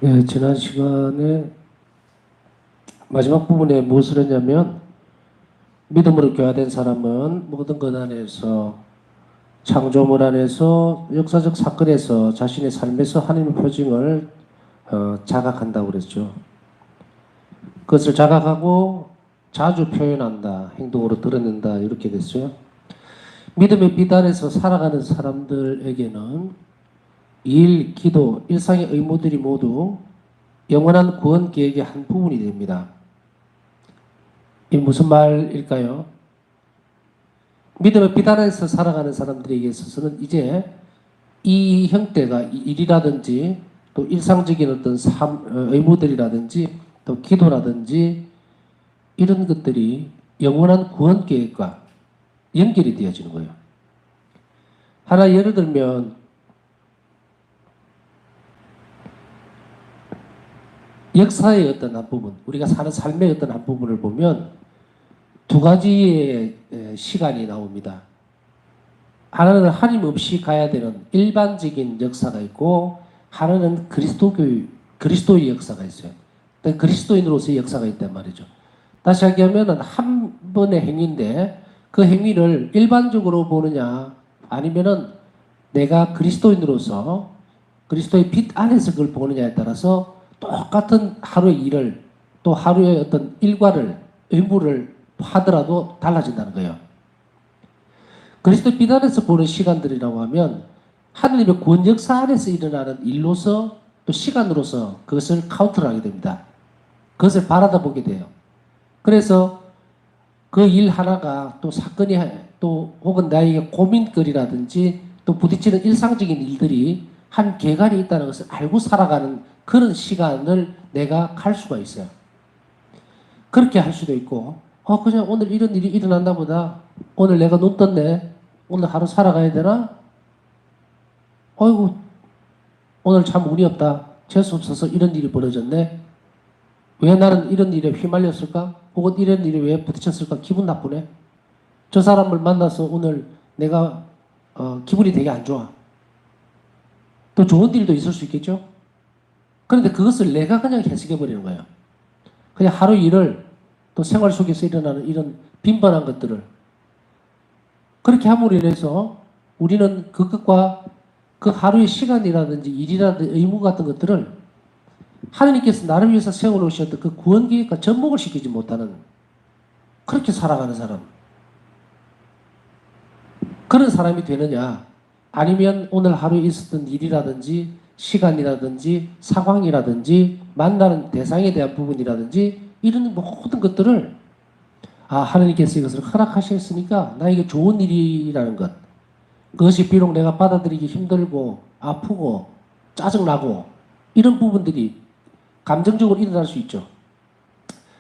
예, 지난 시간에 마지막 부분에 무엇을 했냐면 믿음으로 교화된 사람은 모든 것 안에서 창조물 안에서 역사적 사건에서 자신의 삶에서 하나님의 표징을 자각한다고 그랬죠. 그것을 자각하고 자주 표현한다, 행동으로 드러낸다 이렇게 됐어요. 믿음의 빛 아래서 살아가는 사람들에게는 일, 기도, 일상의 의무들이 모두 영원한 구원 계획의 한 부분이 됩니다. 이 무슨 말일까요? 믿음의 빛 아래서 살아가는 사람들에게 있어서는 이제 이 형태가 일이라든지 또 일상적인 어떤 의무들이라든지 또 기도라든지 이런 것들이 영원한 구원 계획과 연결이 되어지는 거예요. 하나 예를 들면 역사의 어떤 한 부분, 우리가 사는 삶의 어떤 한 부분을 보면 두 가지의 시간이 나옵니다. 하나는 하나님 없이 가야 되는 일반적인 역사가 있고, 하나는 그리스도의 역사가 있어요. 그리스도인으로서의 역사가 있단 말이죠. 다시 하면 한 번의 행위인데 그 행위를 일반적으로 보느냐 아니면은 내가 그리스도인으로서 그리스도의 빛 안에서 그걸 보느냐에 따라서 똑같은 하루의 일을 또 하루의 어떤 일과를 의무를 하더라도 달라진다는 거예요. 그리스도 빛 안에서 보는 시간들이라고 하면 하느님의 구원 역사 안에서 일어나는 일로서 또 시간으로서 그것을 카운트를 하게 됩니다. 그것을 바라다 보게 돼요. 그래서 그 일 하나가 또 사건이 또 혹은 나에게 고민거리라든지 또 부딪히는 일상적인 일들이 한 계간이 있다는 것을 알고 살아가는 그런 시간을 내가 갈 수가 있어요. 그렇게 할 수도 있고, 그냥 오늘 이런 일이 일어났나 보다. 오늘 내가 눈 떴네. 오늘 하루 살아가야 되나? 어이구, 오늘 참 운이 없다. 재수 없어서 이런 일이 벌어졌네. 왜 나는 이런 일에 휘말렸을까? 혹은 이런 일에 왜 부딪혔을까? 기분 나쁘네. 저 사람을 만나서 오늘 내가 기분이 되게 안 좋아. 또 좋은 일도 있을 수 있겠죠? 그런데 그것을 내가 그냥 해석해버리는 거예요. 그냥 하루 일을 또 생활 속에서 일어나는 이런 빈번한 것들을 그렇게 함으로 인해서 우리는 그것과 그 하루의 시간이라든지 일이라든지 의무 같은 것들을 하느님께서 나를 위해서 세워놓으셨던 그 구원 계획과 접목을 시키지 못하는 그렇게 살아가는 사람. 그런 사람이 되느냐? 아니면 오늘 하루에 있었던 일이라든지 시간이라든지 상황이라든지 만나는 대상에 대한 부분이라든지 이런 모든 것들을 하느님께서 이것을 허락하셨으니까 나에게 좋은 일이라는 것. 그것이 비록 내가 받아들이기 힘들고 아프고 짜증나고 이런 부분들이 감정적으로 일어날 수 있죠.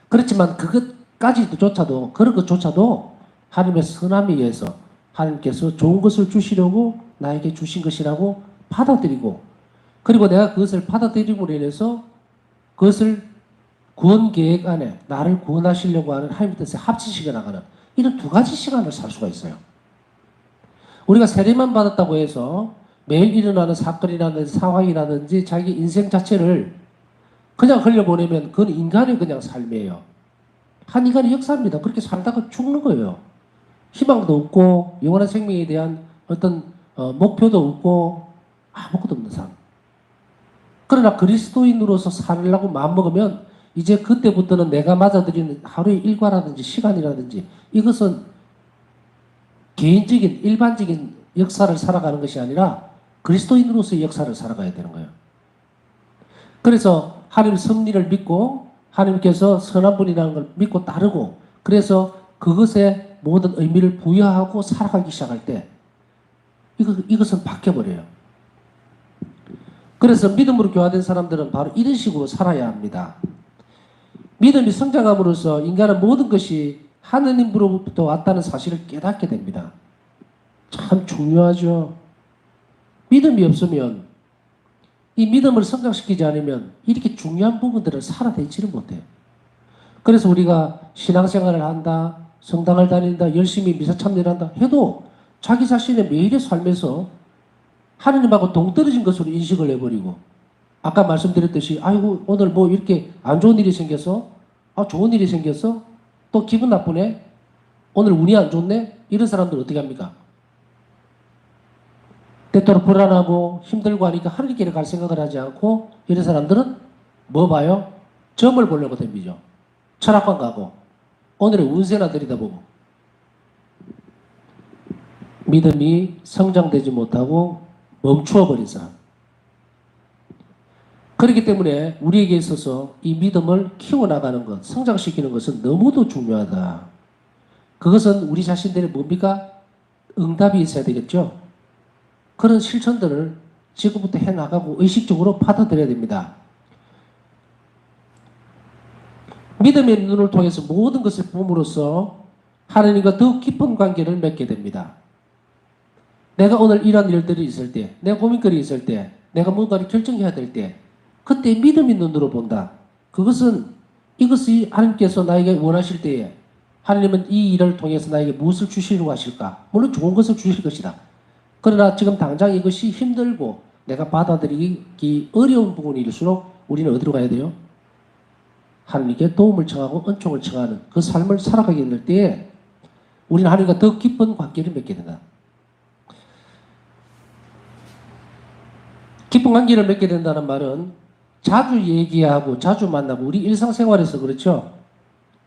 그렇지만 그것까지조차도 그런 것조차도 하나님의 선함에 의해서 하나님께서 좋은 것을 주시려고 나에게 주신 것이라고 받아들이고 그리고 내가 그것을 받아들임으로 인해서 그것을 구원 계획 안에 나를 구원하시려고 하는 하나님의 뜻에 합치시켜 나가는 이런 두 가지 시간을 살 수가 있어요. 우리가 세례만 받았다고 해서 매일 일어나는 사건이라든지 상황이라든지 자기 인생 자체를 그냥 흘려보내면 그건 인간의 그냥 삶이에요. 한 인간의 역사입니다. 그렇게 살다가 죽는 거예요. 희망도 없고 영원한 생명에 대한 어떤 목표도 없고 아무것도 없는 삶. 그러나 그리스도인으로서 살려고 마음먹으면 이제 그때부터는 내가 맞아들이는 하루의 일과라든지 시간이라든지 이것은 개인적인 일반적인 역사를 살아가는 것이 아니라 그리스도인으로서의 역사를 살아가야 되는 거예요. 그래서 하나님 섭리를 믿고 하나님께서 선한 분이라는 걸 믿고 따르고 그래서 그것에 모든 의미를 부여하고 살아가기 시작할 때 이것은 바뀌어버려요. 그래서 믿음으로 교화된 사람들은 바로 이런 식으로 살아야 합니다. 믿음이 성장함으로써 인간은 모든 것이 하느님으로부터 왔다는 사실을 깨닫게 됩니다. 참 중요하죠. 믿음이 없으면 이 믿음을 성장시키지 않으면 이렇게 중요한 부분들을 살아내지를 못해요. 그래서 우리가 신앙생활을 한다, 성당을 다닌다, 열심히 미사 참여한다 해도 자기 자신의 매일의 삶에서 하느님하고 동떨어진 것으로 인식을 해버리고 아까 말씀드렸듯이 아이고 오늘 뭐 이렇게 안 좋은 일이 생겼어? 아 좋은 일이 생겼어? 또 기분 나쁘네? 오늘 운이 안 좋네? 이런 사람들 어떻게 합니까? 때때로 불안하고 힘들고 하니까 하늘 길에 갈 생각을 하지 않고 이런 사람들은 뭐 봐요? 점을 보려고 덤비죠. 철학관 가고 오늘의 운세나 들여다보고 믿음이 성장되지 못하고 멈추어 버린 사람. 그렇기 때문에 우리에게 있어서 이 믿음을 키워나가는 것, 성장시키는 것은 너무도 중요하다. 그것은 우리 자신들의 뭡니까? 응답이 있어야 되겠죠. 그런 실천들을 지금부터 해나가고 의식적으로 받아들여야 됩니다. 믿음의 눈을 통해서 모든 것을 봄으로써 하나님과 더 깊은 관계를 맺게 됩니다. 내가 오늘 이런 일들이 있을 때, 내가 고민거리 있을 때, 내가 뭔가를 결정해야 될 때, 그때 믿음의 눈으로 본다. 그것은 이것이 하나님께서 나에게 원하실 때에 하나님은 이 일을 통해서 나에게 무엇을 주시려고 하실까? 물론 좋은 것을 주실 것이다. 그러나 지금 당장 이것이 힘들고 내가 받아들이기 어려운 부분일수록 우리는 어디로 가야 돼요? 하나님께 도움을 청하고 은총을 청하는 그 삶을 살아가게 될 때에 우리는 하나님과 더 깊은 관계를 맺게 된다. 깊은 관계를 맺게 된다는 말은 자주 얘기하고 자주 만나고 우리 일상생활에서 그렇죠.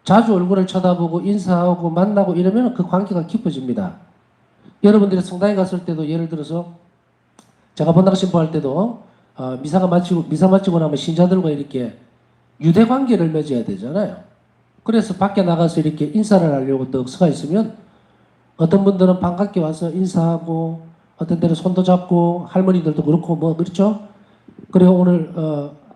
자주 얼굴을 쳐다보고 인사하고 만나고 이러면 그 관계가 깊어집니다. 여러분들이 성당에 갔을 때도 예를 들어서 제가 본당 신부할 때도 미사 마치고 나면 신자들과 이렇게 유대 관계를 맺어야 되잖아요. 그래서 밖에 나가서 이렇게 인사를 하려고 떡 서가 있으면 어떤 분들은 반갑게 와서 인사하고 어떤 때는 손도 잡고 할머니들도 그렇고 뭐 그렇죠. 그리고 오늘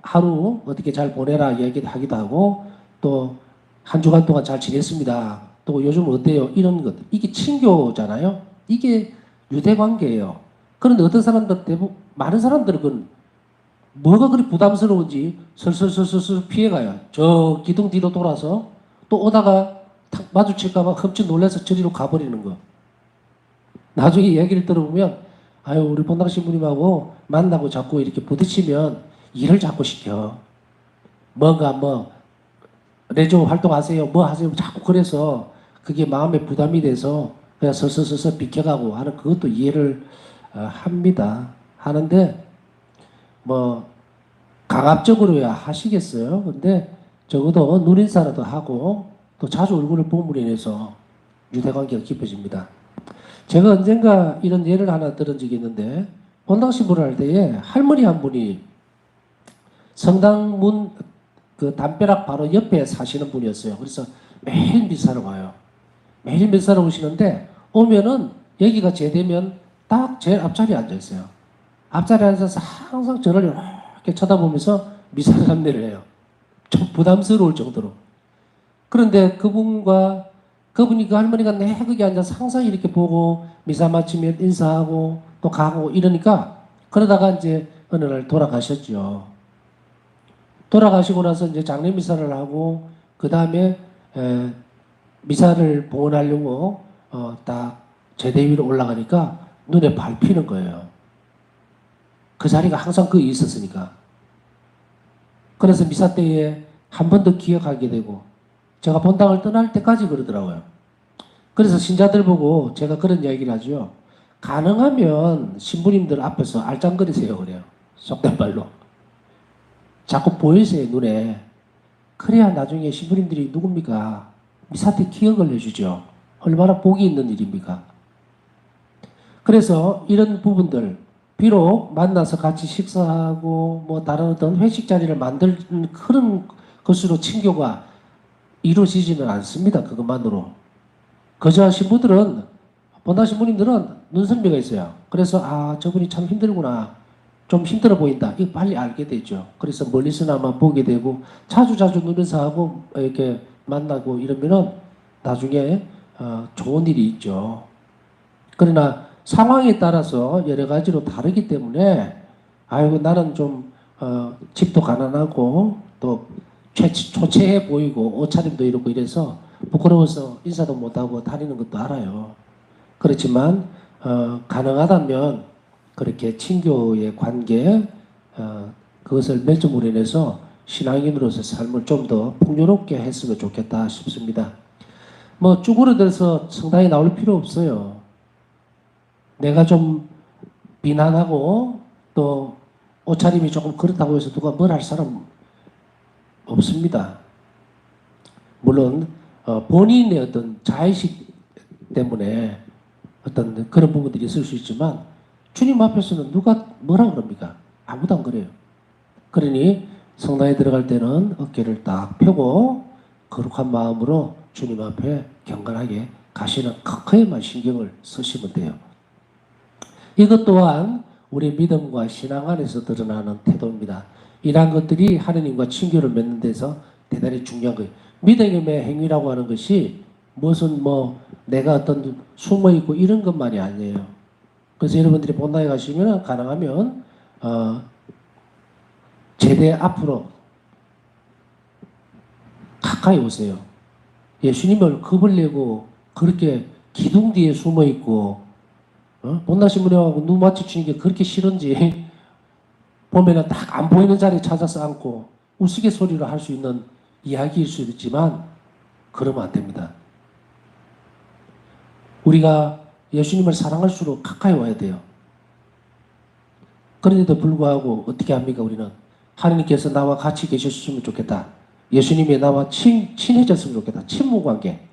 하루 어떻게 잘 보내라 얘기도 하기도 하고 또 한 주간 동안 잘 지냈습니다. 또 요즘 어때요? 이런 것 이게 친교잖아요. 이게 유대 관계예요. 그런데 어떤 사람들 대부분 많은 사람들은 그건 뭐가 그리 부담스러운지 슬슬슬슬 피해가요. 저 기둥 뒤로 돌아서 또 오다가 탁 마주칠까봐 흠칫 놀라서 저리로 가버리는 거. 나중에 얘기를 들어보면 아유 우리 본당 신부님하고 만나고 자꾸 이렇게 부딪히면 일을 자꾸 시켜. 뭔가 뭐 레저 활동하세요. 뭐 하세요. 자꾸 그래서 그게 마음에 부담이 돼서 그냥 서서서서 비켜가고 하는 그것도 이해를 합니다. 하는데 뭐 강압적으로야 하시겠어요. 근데 적어도 눈인사라도 하고 또 자주 얼굴을 봄으로 인해서 유대관계가 깊어집니다. 제가 언젠가 이런 예를 하나 들은 적이 있는데 본당 신부를 할 때에 할머니 한 분이 성당 문 그 담벼락 바로 옆에 사시는 분이었어요. 그래서 매일 미사를 와요. 매일 미사를 오시는데 오면은 여기가 제되면 딱 제일 앞자리에 앉아 있어요. 앞자리에 앉아서 항상 저를 이렇게 쳐다보면서 미사를 안내를 해요. 좀 부담스러울 정도로. 그런데 그분이 그 할머니가 내 거기 앉아서 항상 이렇게 보고 미사 마치면 인사하고 또 가고 이러니까 그러다가 이제 어느 날 돌아가셨죠. 돌아가시고 나서 이제 장례 미사를 하고 그 다음에 미사를 봉헌하려고 딱 제대 위로 올라가니까 눈에 밟히는 거예요. 그 자리가 항상 거기 있었으니까. 그래서 미사 때에 한 번 더 기억하게 되고 제가 본당을 떠날 때까지 그러더라고요. 그래서 신자들 보고 제가 그런 이야기를 하죠. 가능하면 신부님들 앞에서 알짱거리세요 그래요. 속된 말로. 자꾸 보이세요 눈에. 그래야 나중에 신부님들이 누굽니까? 미사 때 기억을 해주죠. 얼마나 복이 있는 일입니까? 그래서 이런 부분들 비록 만나서 같이 식사하고 뭐 다른 어떤 회식 자리를 만드는 그런 것으로 친교가 이루어지지는 않습니다. 그것만으로. 그저 신부들은 본당 신부님들은 눈썰미가 있어요. 그래서 아 저분이 참 힘들구나. 좀 힘들어 보인다. 이거 빨리 알게 되죠. 그래서 멀리서나마 보게 되고 자주 눈인사하고 이렇게 만나고 이러면은 나중에 좋은 일이 있죠. 그러나 상황에 따라서 여러 가지로 다르기 때문에 아이고 나는 좀 집도 가난하고 또 초췌해 보이고 옷차림도 이렇고 이래서 부끄러워서 인사도 못하고 다니는 것도 알아요. 그렇지만 가능하다면 그렇게 친교의 관계 그것을 맺음으로 인해서 신앙인으로서 삶을 좀 더 풍요롭게 했으면 좋겠다 싶습니다. 뭐 쭈그러들어서 성당에 나올 필요 없어요. 내가 좀 비난하고 또 옷차림이 조금 그렇다고 해서 누가 뭘 할 사람 없습니다. 물론 본인의 어떤 자의식 때문에 어떤 그런 부분들이 있을 수 있지만 주님 앞에서는 누가 뭐라 그럽니까? 아무도 안 그래요. 그러니 성당에 들어갈 때는 어깨를 딱 펴고 거룩한 마음으로 주님 앞에 경건하게 가시는 그거에만 신경을 쓰시면 돼요. 이것 또한 우리 믿음과 신앙 안에서 드러나는 태도입니다. 이러한 것들이 하느님과 친교를 맺는 데서 대단히 중요한 거예요. 믿음의 행위라고 하는 것이 무슨 뭐 내가 어떤 숨어 있고 이런 것만이 아니에요. 그래서 여러분들이 본당에 가시면 가능하면 제대 앞으로 가까이 오세요. 예수님을 겁을 내고 그렇게 기둥 뒤에 숨어 있고 본당 신부님하고 눈 마주치는 게 그렇게 싫은지 보면은 딱 안 보이는 자리에 찾아서 앉고 우스갯소리로 할 수 있는 이야기일 수도 있지만 그러면 안 됩니다. 우리가 예수님을 사랑할수록 가까이 와야 돼요. 그런데도 불구하고 어떻게 합니까? 우리는 하나님께서 나와 같이 계셨으면 좋겠다. 예수님이 나와 친해졌으면 좋겠다. 친목관계.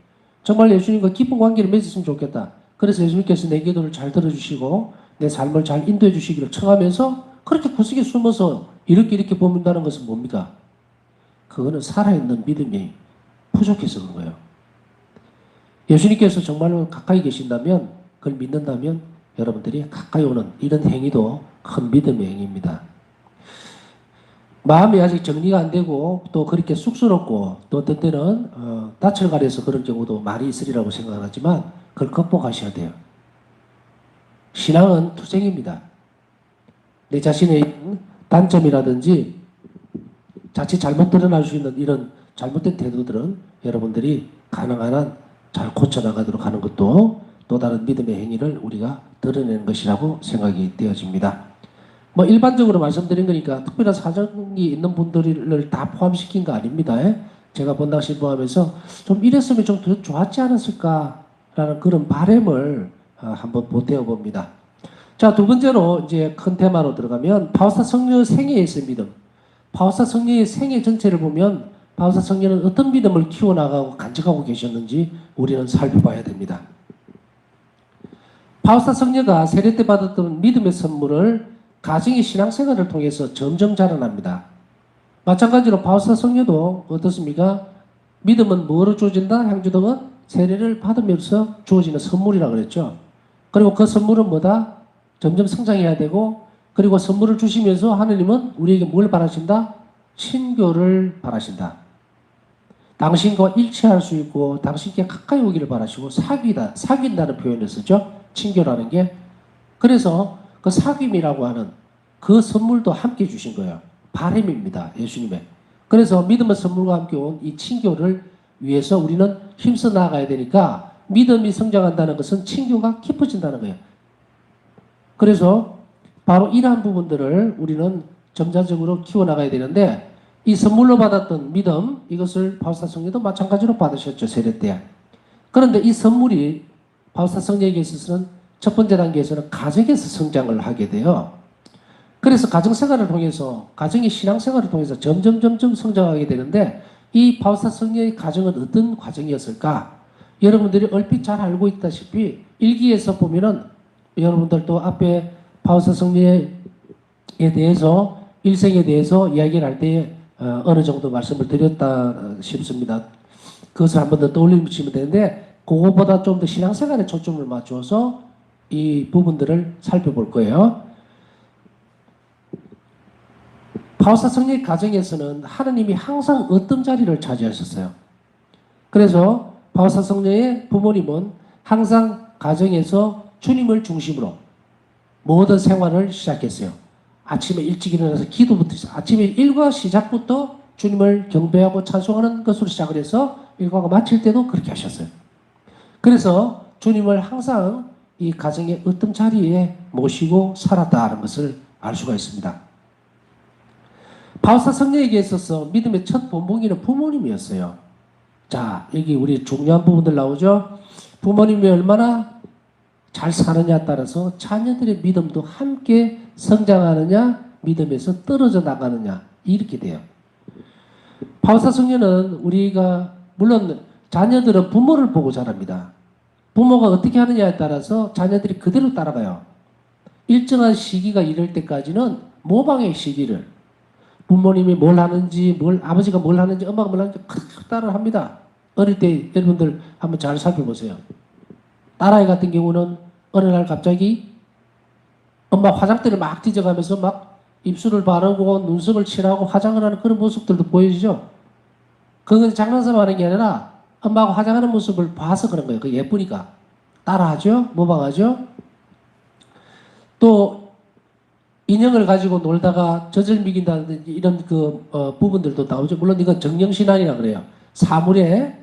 정말 예수님과 깊은 관계를 맺었으면 좋겠다. 그래서 예수님께서 내 기도를 잘 들어주시고 내 삶을 잘 인도해 주시기를 청하면서 그렇게 구석에 숨어서 이렇게 보는다는 것은 뭡니까? 그거는 살아있는 믿음이 부족해서 그런 거예요. 예수님께서 정말로 가까이 계신다면, 그걸 믿는다면 여러분들이 가까이 오는 이런 행위도 큰 믿음의 행위입니다. 마음이 아직 정리가 안 되고 또 그렇게 쑥스럽고 또 어떤 때는 낯을 가려서 그런 경우도 많이 있으리라고 생각하지만 그걸 극복하셔야 돼요. 신앙은 투쟁입니다. 내 자신의 단점이라든지 자칫 잘못 드러날 수 있는 이런 잘못된 태도들은 여러분들이 가능한 한 잘 고쳐나가도록 하는 것도 또 다른 믿음의 행위를 우리가 드러내는 것이라고 생각이 되어집니다. 뭐 일반적으로 말씀드린 거니까 특별한 사정이 있는 분들을 다 포함시킨 거 아닙니다. 제가 본당 신부하면서 좀 이랬으면 좀 더 좋았지 않았을까라는 그런 바람을 한번 보태어 봅니다. 자, 두 번째로 이제 큰 테마로 들어가면 바오사 성녀의 생애에 있을 믿음. 바오사 성녀의 생애 전체를 보면 바오사 성녀는 어떤 믿음을 키워나가고 간직하고 계셨는지 우리는 살펴봐야 됩니다. 바오사 성녀가 세례 때 받았던 믿음의 선물을 가정의 신앙생활을 통해서 점점 자라납니다. 마찬가지로 바오사 성녀도 어떻습니까? 믿음은 뭐로 주어진다? 향주덕은 세례를 받으면서 주어지는 선물이라고 그랬죠. 그리고 그 선물은 뭐다? 점점 성장해야 되고, 그리고 선물을 주시면서 하느님은 우리에게 뭘 바라신다? 친교를 바라신다. 당신과 일치할 수 있고 당신께 가까이 오기를 바라시고 사귄다는 표현을 쓰죠. 친교라는 게. 그래서 그 사귐이라고 하는 그 선물도 함께 주신 거예요. 바람입니다. 예수님의. 그래서 믿음의 선물과 함께 온 이 친교를 위해서 우리는 힘써 나아가야 되니까 믿음이 성장한다는 것은 친교가 깊어진다는 거예요. 그래서 바로 이러한 부분들을 우리는 점차적으로 키워나가야 되는데 이 선물로 받았던 믿음, 이것을 바오사 성녀도 마찬가지로 받으셨죠. 세례 때. 그런데 이 선물이 바오사 성녀에게 있어서는 첫 번째 단계에서는 가정에서 성장을 하게 돼요. 그래서 가정생활을 통해서, 가정의 신앙생활을 통해서 점점 성장하게 되는데 이 바오사 성녀의 가정은 어떤 과정이었을까? 여러분들이 얼핏 잘 알고 있다시피 일기에서 보면은 여러분들도 앞에 바오사 성녀에 대해서 일생에 대해서 이야기를 할 때에 어느 정도 말씀을 드렸다 싶습니다. 그것을 한 번 더 떠올리시면 되는데 그거보다 좀 더 신앙생활에 초점을 맞춰서 이 부분들을 살펴볼 거예요. 바오사 성녀의 가정에서는 하느님이 항상 어떤 자리를 차지하셨어요. 그래서 바오사 성녀의 부모님은 항상 가정에서 주님을 중심으로 모든 생활을 시작했어요. 아침에 일찍 일어나서 기도부터 있어요. 아침에 일과 시작부터 주님을 경배하고 찬송하는 것으로 시작을 해서 일과가 마칠 때도 그렇게 하셨어요. 그래서 주님을 항상 이 가정의 어떤 자리에 모시고 살았다는 것을 알 수가 있습니다. 바오사 성녀에게 있어서 믿음의 첫 본보기는 부모님이었어요. 자, 여기 우리 중요한 부분들 나오죠. 부모님이 얼마나 잘 사느냐에 따라서 자녀들의 믿음도 함께 성장하느냐, 믿음에서 떨어져 나가느냐, 이렇게 돼요. 바오사 성녀는 우리가 물론 자녀들은 부모를 보고 자랍니다. 부모가 어떻게 하느냐에 따라서 자녀들이 그대로 따라가요. 일정한 시기가 이럴 때까지는 모방의 시기를 부모님이 뭘 하는지, 아버지가 뭘 하는지, 엄마가 뭘 하는지 따라 합니다. 어릴 때 여러분들 한번 잘 살펴보세요. 딸아이 같은 경우는 어느 날 갑자기 엄마 화장대를 막 뒤져가면서 막 입술을 바르고 눈썹을 칠하고 화장을 하는 그런 모습들도 보여지죠. 그건 장난삼아 하는 게 아니라 엄마가 화장하는 모습을 봐서 그런 거예요. 그 예쁘니까. 따라하죠? 모방하죠? 또 인형을 가지고 놀다가 젖을 미긴다든지 이런 부분들도 나오죠. 물론 이건 정령신앙이라 그래요. 사물에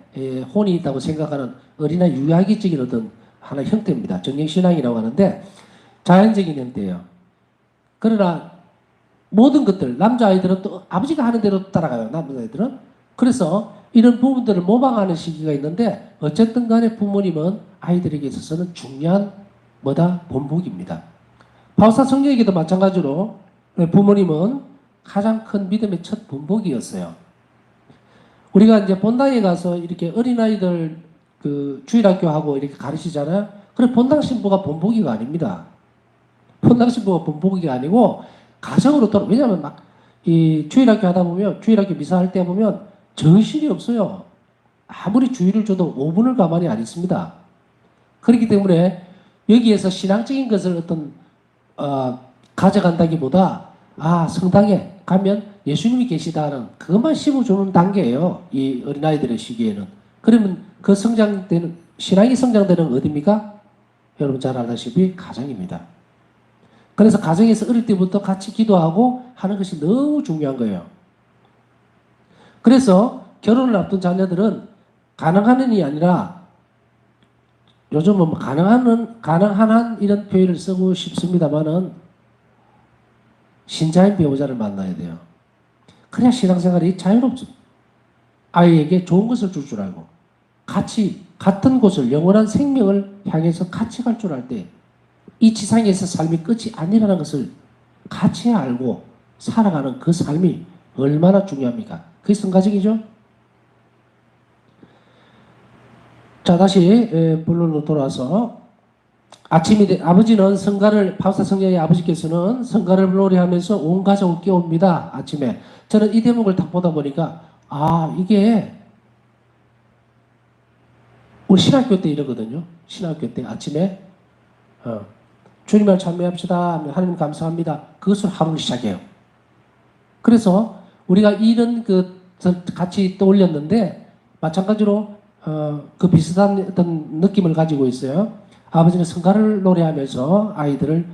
혼이 있다고 생각하는 어린아이 유아기적인 어떤 하나의 형태입니다. 정령신앙이라고 하는데 자연적인 형태예요. 그러나 모든 것들, 남자아이들은 또 아버지가 하는 대로 따라가요. 남자아이들은. 그래서 이런 부분들을 모방하는 시기가 있는데 어쨌든 간에 부모님은 아이들에게 있어서는 중요한 본보기입니다. 바오사 성녀에게도 마찬가지로 부모님은 가장 큰 믿음의 첫 본보기였어요. 우리가 이제 본당에 가서 이렇게 어린아이들 주일학교하고 이렇게 가르치잖아요. 그래, 본당 신부가 본보기가 아닙니다. 본당 신부가 본보기가 아니고 가정으로 돌아. 왜냐하면 막 이 주일학교 하다 보면 주일학교 미사할 때 보면 정신이 없어요. 아무리 주일을 줘도 5분을 가만히 안 있습니다. 그렇기 때문에 여기에서 신앙적인 것을 가져간다기보다 성당에 가면 예수님이 계시다는 그것만 심어주는 단계예요. 이 어린아이들의 시기에는. 그러면 그 신앙이 성장되는 어디입니까? 여러분 잘 알다시피 가정입니다. 그래서 가정에서 어릴 때부터 같이 기도하고 하는 것이 너무 중요한 거예요. 그래서 결혼을 앞둔 자녀들은 가능한 한이 아니라 요즘은 가능한 한 이런 표현을 쓰고 싶습니다만은 신자인 배우자를 만나야 돼요. 그래야 신앙생활이 자유롭죠. 아이에게 좋은 것을 줄 알고 같은 곳을 영원한 생명을 향해서 같이 갈 줄 알 때 이 지상에서 삶이 끝이 아니라는 것을 같이 알고 살아가는 그 삶이 얼마나 중요합니까? 그게 성가정이죠. 자, 다시 본론으로 돌아와서 아침이 아버지는 바오사 성녀의 아버지께서는 성가를 노래하면서 온 가족을 깨웁니다. 아침에. 저는 이 대목을 딱 보다 보니까 이게 우리 신학교 때 이러거든요. 신학교 때 아침에 주님을 찬미합시다. 하나님 감사합니다. 그것을 하루를 시작해요. 그래서 우리가 이런 같이 떠올렸는데 마찬가지로 그 비슷한 어떤 느낌을 가지고 있어요. 아버지는 성가를 노래하면서 아이들을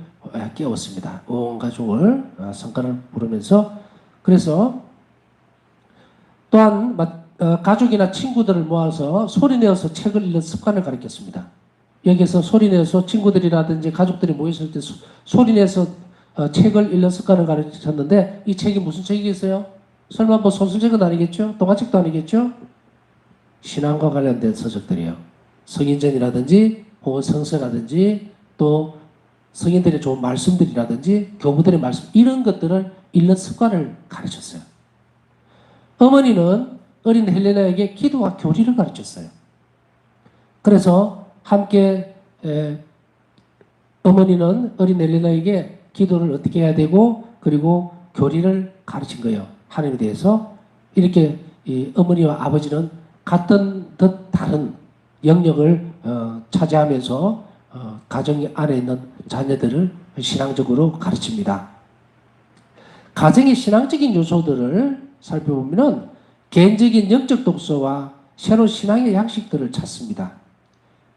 깨웠습니다. 온 가족을 성가를 부르면서. 그래서 또한 가족이나 친구들을 모아서 소리내어서 책을 읽는 습관을 가르쳤습니다. 여기서 소리내서 친구들이라든지 가족들이 모였을 때 소리내서 책을 읽는 습관을 가르쳤는데 이 책이 무슨 책이겠어요? 설마 뭐 소설책은 아니겠죠? 동화책도 아니겠죠? 신앙과 관련된 서적들이에요. 성인전이라든지 혹은 성서라든지 또 성인들의 좋은 말씀들이라든지 교부들의 말씀 이런 것들을 읽는 습관을 가르쳤어요. 어머니는 어린 헬레나에게 기도와 교리를 가르쳤어요. 그래서 함께 어머니는 어린 헬레나에게 기도를 어떻게 해야 되고 그리고 교리를 가르친 거예요. 하나님에 대해서. 이렇게 이 어머니와 아버지는 같은 듯 다른 영역을 차지하면서 가정 안에 있는 자녀들을 신앙적으로 가르칩니다. 가정의 신앙적인 요소들을 살펴보면 개인적인 영적 독서와 새로운 신앙의 양식들을 찾습니다.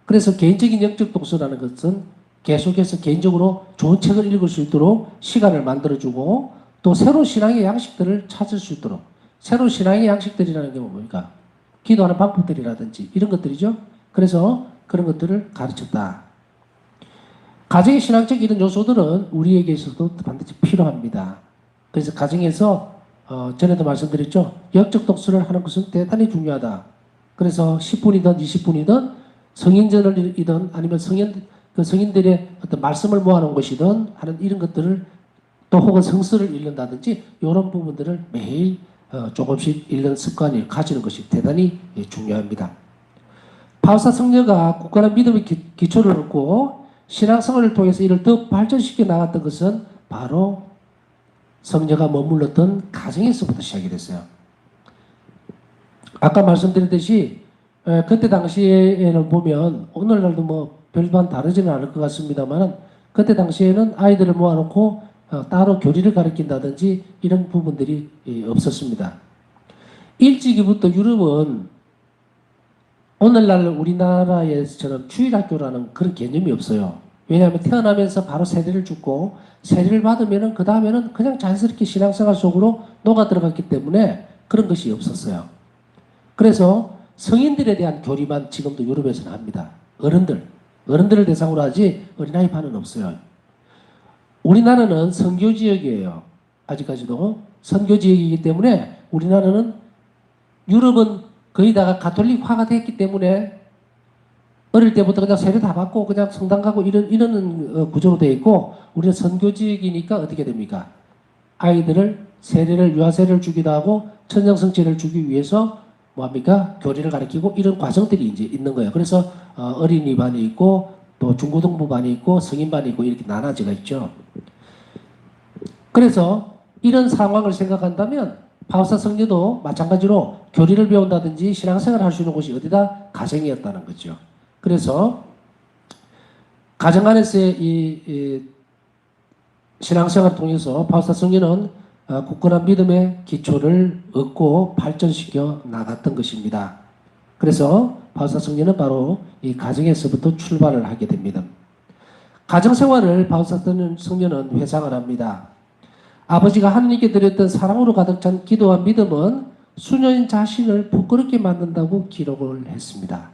그래서 개인적인 영적 독서라는 것은 계속해서 개인적으로 좋은 책을 읽을 수 있도록 시간을 만들어주고 또 새로운 신앙의 양식들을 찾을 수 있도록. 새로운 신앙의 양식들이라는 게 뭡니까? 기도하는 방법들이라든지 이런 것들이죠. 그래서 그런 것들을 가르쳤다. 가정의 신앙적 이런 요소들은 우리에게 있어도 반드시 필요합니다. 그래서 가정에서 전에도 말씀드렸죠. 역적 독서를 하는 것은 대단히 중요하다. 그래서 10분이든 20분이든 성인전이든 아니면 성인들의 어떤 말씀을 모아놓은 것이든 하는 이런 것들을 또 혹은 성서를 읽는다든지 이런 부분들을 매일 조금씩 읽는 습관을 가지는 것이 대단히 중요합니다. 바우사 성녀가 굳건한 믿음의 기초를 얻고 신앙생활을 통해서 이를 더 발전시켜 나갔던 것은 바로 성녀가 머물렀던 가정에서부터 시작이 됐어요. 아까 말씀드렸듯이 그때 당시에는 보면 오늘날도 뭐 별반 다르지는 않을 것 같습니다만 그때 당시에는 아이들을 모아놓고 따로 교리를 가르친다든지 이런 부분들이 없었습니다. 일찍이부터 유럽은 오늘날 우리나라에서처럼 주일학교라는 그런 개념이 없어요. 왜냐하면 태어나면서 바로 세례를 주고 세례를 받으면은 그 다음에는 그냥 자연스럽게 신앙생활 속으로 녹아 들어갔기 때문에 그런 것이 없었어요. 그래서 성인들에 대한 교리만 지금도 유럽에서는 합니다. 어른들을 대상으로 하지 어린아이반은 없어요. 우리나라는 선교지역이에요. 아직까지도 선교지역이기 때문에 우리나라는 유럽은 거의 다가 가톨릭화가 됐기 때문에 어릴 때부터 그냥 세례 다 받고 그냥 성당 가고 이런 구조로 되어 있고 우리는 선교지역이니까 어떻게 됩니까? 아이들을 유아세례를 주기도 하고 천정성체를 주기 위해서 뭐합니까? 교리를 가르치고 이런 과정들이 이제 있는 거예요. 그래서 어린이반이 있고 또 중고등부반이 있고 성인반이 있고 이렇게 나눠지가 있죠. 그래서 이런 상황을 생각한다면 바우사 성녀도 마찬가지로 교리를 배운다든지 신앙생활을 할 수 있는 곳이 어디다? 가정이었다는 거죠. 그래서 가정 안에서의 이 신앙생활을 통해서 바우사 성녀는 굳건한 믿음의 기초를 얻고 발전시켜 나갔던 것입니다. 그래서 바우사 성녀는 바로 이 가정에서부터 출발을 하게 됩니다. 가정생활을 바우사 성녀는 회상을 합니다. 아버지가 하느님께 드렸던 사랑으로 가득 찬 기도와 믿음은 수녀인 자신을 부끄럽게 만든다고 기록을 했습니다.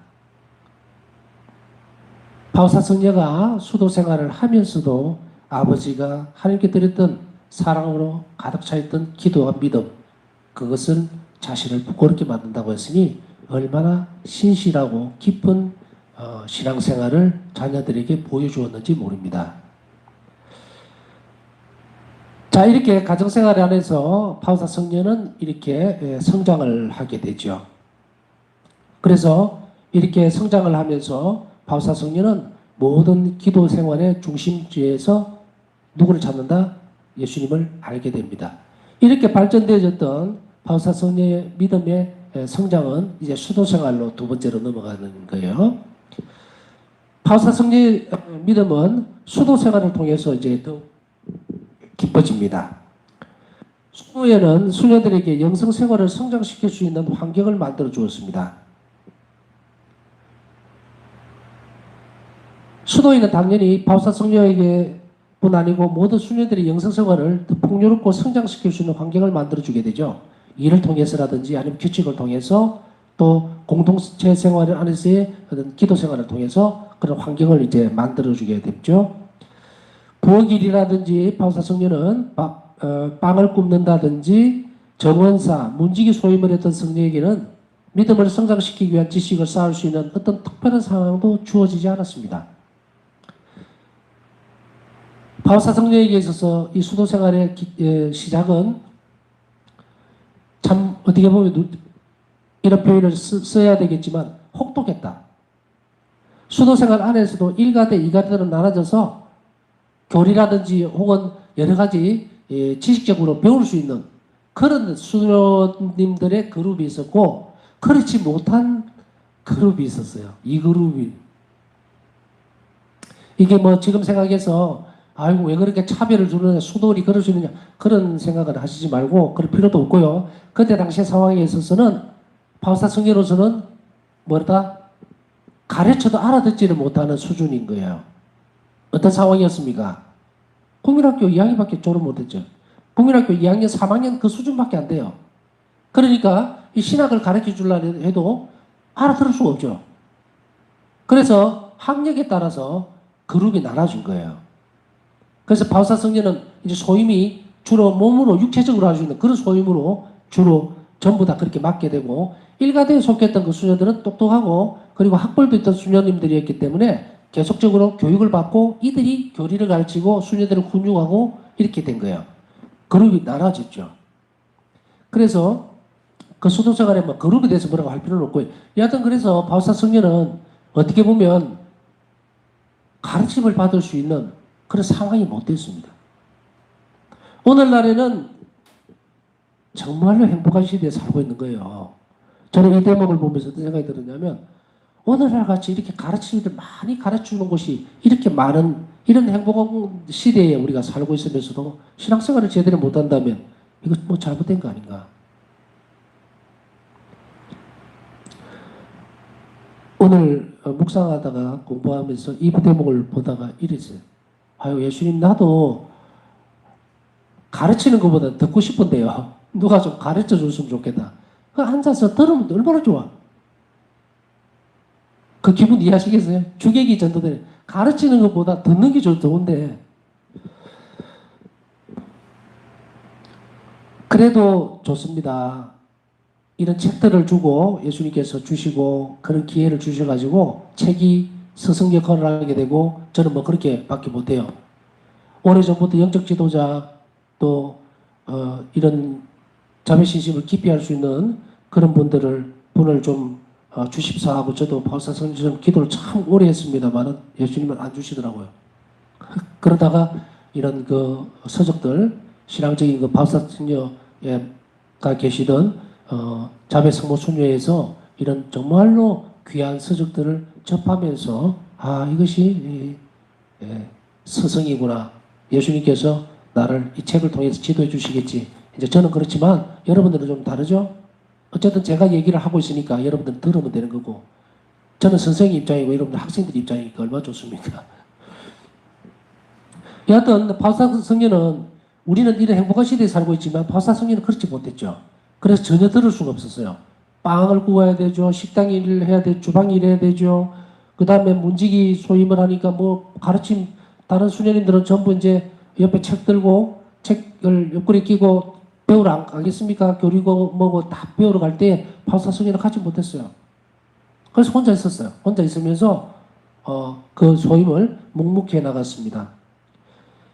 바우사 성녀가 수도 생활을 하면서도 아버지가 하나님께 드렸던 사랑으로 가득 차있던 기도와 믿음, 그것은 자신을 부끄럽게 만든다고 했으니 얼마나 신실하고 깊은 신앙생활을 자녀들에게 보여주었는지 모릅니다. 자, 이렇게 가정생활 안에서 바우사 성녀는 이렇게 성장을 하게 되죠. 그래서 이렇게 성장을 하면서 바우사 성녀는 모든 기도 생활의 중심지에서 누구를 찾는다? 예수님을 알게 됩니다. 이렇게 발전되어졌던 바우사 성녀의 믿음의 성장은 이제 수도 생활로 두 번째로 넘어가는 거예요. 바우사 성녀의 믿음은 수도 생활을 통해서 이제 더 깊어집니다. 수도에는 수녀들에게 영성 생활을 성장시킬 수 있는 환경을 만들어 주었습니다. 수도에는 당연히 바우사 성녀에게 뿐 아니고 모든 수녀들의 영성 생활을 더 풍요롭고 성장시킬 수 있는 환경을 만들어 주게 되죠. 일을 통해서라든지 아니면 규칙을 통해서 또 공동체 생활 안에서의 어떤 기도 생활을 통해서 그런 환경을 이제 만들어 주게 됐죠. 부엌일이라든지 바우사 성녀는 빵을 굽는다든지 정원사, 문지기 소임을 했던 성녀에게는 믿음을 성장시키기 위한 지식을 쌓을 수 있는 어떤 특별한 상황도 주어지지 않았습니다. 바우사 성녀에게 있어서 이 수도 생활의 시작은 참 어떻게 보면 이런 표현을 써야 되겠지만 혹독했다. 수도 생활 안에서도 1가대, 2가대로 나눠져서 교리라든지 혹은 여러 가지 지식적으로 배울 수 있는 그런 수녀님들의 그룹이 있었고 그렇지 못한 그룹이 있었어요. 이 그룹이. 이게 뭐 지금 생각해서 아이고 왜 그렇게 차별을 두느냐 수도리 그럴 수 있느냐 그런 생각을 하시지 말고 그럴 필요도 없고요. 그때 당시 상황에 있어서는 바우사 성녀로서는 뭐다? 가르쳐도 알아듣지를 못하는 수준인 거예요. 어떤 상황이었습니까? 국민학교 2학년밖에 졸업 못했죠. 국민학교 2학년, 3학년 그 수준밖에 안 돼요. 그러니까 이 신학을 가르쳐 주려고 해도 알아들을 수가 없죠. 그래서 학력에 따라서 그룹이 나눠준 거예요. 그래서 바우사 성녀는 이제 소임이 주로 몸으로 육체적으로 할 수 있는 그런 소임으로 주로 전부 다 그렇게 맡게 되고 일가대에 속했던 그 수녀들은 똑똑하고 그리고 학벌도 있던 수녀님들이었기 때문에 계속적으로 교육을 받고 이들이 교리를 가르치고 수녀들을 훈육하고 이렇게 된 거예요. 그룹이 나눠졌죠. 그래서 그 수도생활에 뭐 그룹에 대해서 뭐라고 할 필요는 없고요. 여하튼 그래서 바우사 성녀는 어떻게 보면 가르침을 받을 수 있는 그런 상황이 못 됐습니다. 오늘날에는 정말로 행복한 시대에 살고 있는 거예요. 저는 이 대목을 보면서 어떤 생각이 들었냐면 오늘날 같이 이렇게 가르치기를 많이 가르치는 곳이 이렇게 많은 이런 행복한 시대에 우리가 살고 있으면서도 신앙생활을 제대로 못한다면 이거 뭐 잘못된 거 아닌가. 오늘 묵상하다가 공부하면서 이 대목을 보다가 이랬어요. 아유 예수님 나도 가르치는 것보다 듣고 싶은데요. 누가 좀 가르쳐 줬으면 좋겠다. 그 앉아서 들으면 얼마나 좋아. 그 기분 이해하시겠어요? 주객이 전도되는 가르치는 것보다 듣는 게 좋은데 그래도 좋습니다. 이런 책들을 주고 예수님께서 주시고 그런 기회를 주셔가지고 책이 스승 역할을 하게 되고 저는 뭐 그렇게 밖에 못해요. 오래전부터 영적 지도자 또 이런 자매신심을 깊이 할 수 있는 그런 분을 좀 주십사 하고 저도 바우사 성지처럼 기도를 참 오래 했습니다만은 예수님은 안 주시더라고요. 그러다가 이런 그 서적들 신앙적인 그 바우사 성녀가 계시던 자매 성모 수녀에서 이런 정말로 귀한 서적들을 접하면서 아 이것이 스승이구나. 예수님께서 나를 이 책을 통해서 지도해 주시겠지. 이제 저는 그렇지만 여러분들은 좀 다르죠? 어쨌든 제가 얘기를 하고 있으니까 여러분들은 들으면 되는 거고 저는 선생님 입장이고 여러분들 학생들 입장이니까 얼마나 좋습니까? 여하튼 바우사 성녀는 우리는 이런 행복한 시대에 살고 있지만 바우사 성녀는 그렇지 못했죠. 그래서 전혀 들을 수가 없었어요. 빵을 구워야 되죠. 식당 일을 해야 되죠. 주방 일해야 되죠. 그 다음에 문지기 소임을 하니까 뭐 가르침 다른 수녀님들은 전부 이제 옆에 책 들고 책을 옆구리에 끼고 배우러 안 가겠습니까? 교리고 뭐고 다 배우러 갈 때 바우사 성녀는 가지 못했어요. 그래서 혼자 있었어요. 혼자 있으면서 그 소임을 묵묵히 해 나갔습니다.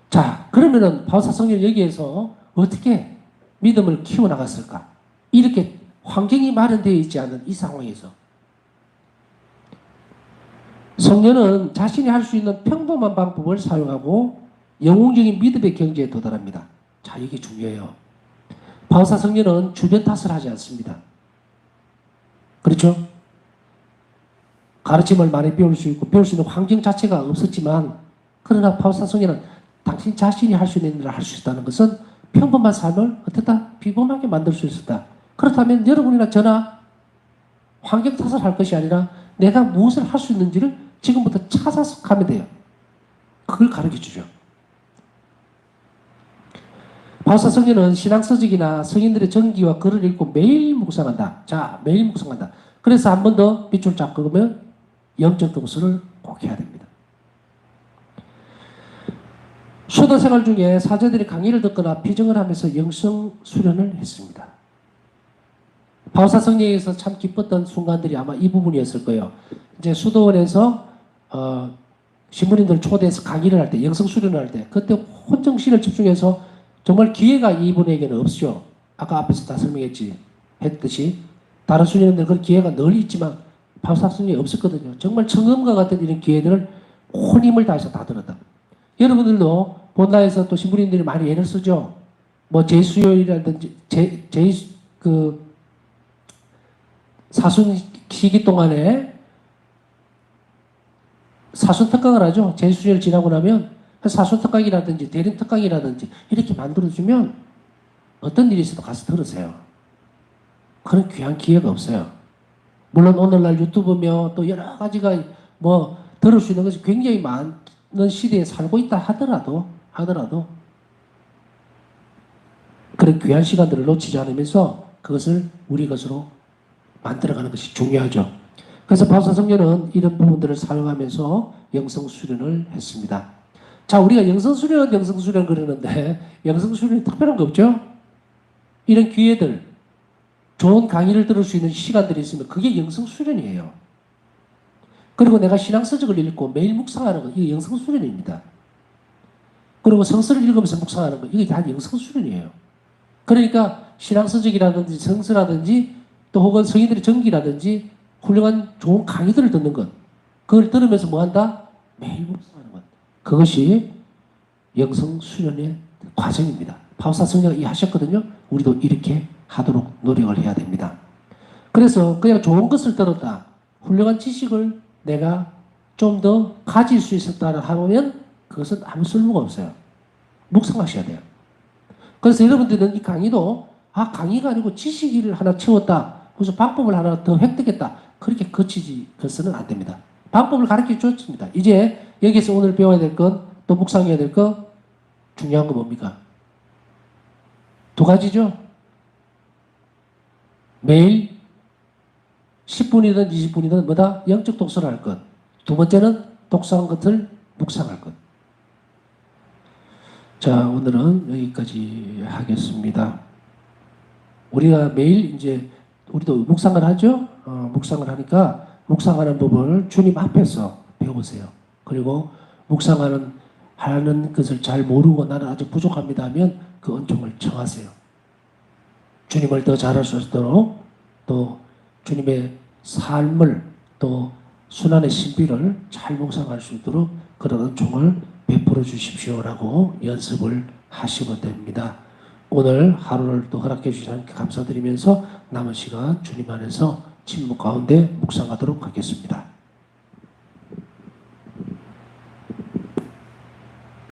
자, 그러면은 바우사 성녀는 여기에서 어떻게 믿음을 키워 나갔을까? 이렇게 환경이 마련되어 있지 않은 이 상황에서 성녀는 자신이 할 수 있는 평범한 방법을 사용하고 영웅적인 믿음의 경지에 도달합니다. 자, 이게 중요해요. 바우사 성녀는 주변 탓을 하지 않습니다. 그렇죠? 가르침을 많이 배울 수 있고 배울 수 있는 환경 자체가 없었지만 그러나 바우사 성녀는 당신 자신이 할 수 있는 일을 할 수 있다는 것은 평범한 삶을 어떻다? 비범하게 만들 수 있었다. 그렇다면 여러분이나 저나 환경 탓을 할 것이 아니라 내가 무엇을 할 수 있는지를 지금부터 찾아서 가면 돼요. 그걸 가르쳐 주죠. 바우사 성녀는 신앙서적이나 성인들의 전기와 글을 읽고 매일 묵상한다. 자, 매일 묵상한다. 그래서 한 번 더 밑줄 쫙 그으면 영적 독서를 꼭 해야 됩니다. 수도 생활 중에 사제들이 강의를 듣거나 피증을 하면서 영성 수련을 했습니다. 바우사 성령에서 참 기뻤던 순간들이 아마 이 부분이었을 거예요. 이제 수도원에서 신부님들 초대해서 강의를 할 때, 영성 수련을 할 때, 그때 혼정신을 집중해서 정말 기회가 이분에게는 없죠. 아까 앞에서 다 했듯이 다른 수녀님들 그런 기회가 늘 있지만 바우사 성령이 없었거든요. 정말 청음과 같은 이런 기회들을 온 힘을 다해서 다 들었다. 여러분들도 본다에서 또 신부님들이 많이 애를 쓰죠. 뭐 제수요일이라든지 사순 시기 동안에 사순 특강을 하죠. 제수요일 지나고 나면 사순 특강이라든지 대림 특강이라든지 이렇게 만들어주면 어떤 일이 있어도 가서 들으세요. 그런 귀한 기회가 없어요. 물론 오늘날 유튜브며 또 여러 가지가 뭐 들을 수 있는 것이 굉장히 많은 시대에 살고 있다 하더라도 그런 귀한 시간들을 놓치지 않으면서 그것을 우리 것으로 만들어가는 것이 중요하죠. 그래서 바우사 성녀는 이런 부분들을 사용하면서 영성 수련을 했습니다. 자, 우리가 영성수련 그러는데 영성수련이 특별한 거 없죠? 이런 기회들, 좋은 강의를 들을 수 있는 시간들이 있으면 그게 영성수련이에요. 그리고 내가 신앙서적을 읽고 매일 묵상하는 거, 이게 영성수련입니다. 그리고 성서를 읽으면서 묵상하는 거, 이게 다 영성수련이에요. 그러니까 신앙서적이라든지 성서라든지 또 혹은 성인들의 전기라든지 훌륭한 좋은 강의들을 듣는 것, 그걸 들으면서 뭐 한다? 매일 묵상하는 것. 그것이 영성수련의 과정입니다. 파우사 성령이 이해하셨거든요. 우리도 이렇게 하도록 노력을 해야 됩니다. 그래서 그냥 좋은 것을 들었다. 훌륭한 지식을 내가 좀 더 가질 수 있었다 하면 그것은 아무 쓸모가 없어요. 묵상하셔야 돼요. 그래서 여러분들은 이 강의도 강의가 아니고 지식을 하나 채웠다. 그래서 방법을 하나 더 획득했다. 그렇게 거쳐서는 안 됩니다. 방법을 가르쳐 줬습니다. 이제 여기서 오늘 배워야 될 건, 또 묵상해야 될 건, 중요한 거 뭡니까? 두 가지죠. 매일 10분이든 20분이든 뭐다? 영적 독서를 할 것. 두 번째는 독서한 것을 묵상할 것. 자, 오늘은 여기까지 하겠습니다. 우리가 매일 이제 우리도 묵상을 하죠? 묵상을 하니까 묵상하는 법을 주님 앞에서 배우세요. 그리고 하는 것을 잘 모르고 나는 아직 부족합니다 하면 그 은총을 청하세요. 주님을 더 잘할 수 있도록 또 주님의 삶을 또 순환의 신비를 잘 묵상할 수 있도록 그런 은총을 베풀어 주십시오라고 연습을 하시면 됩니다. 오늘 하루를 또 허락해 주시니 하나님께 감사드리면서 남은 시간 주님 안에서 침묵 가운데 묵상하도록 하겠습니다.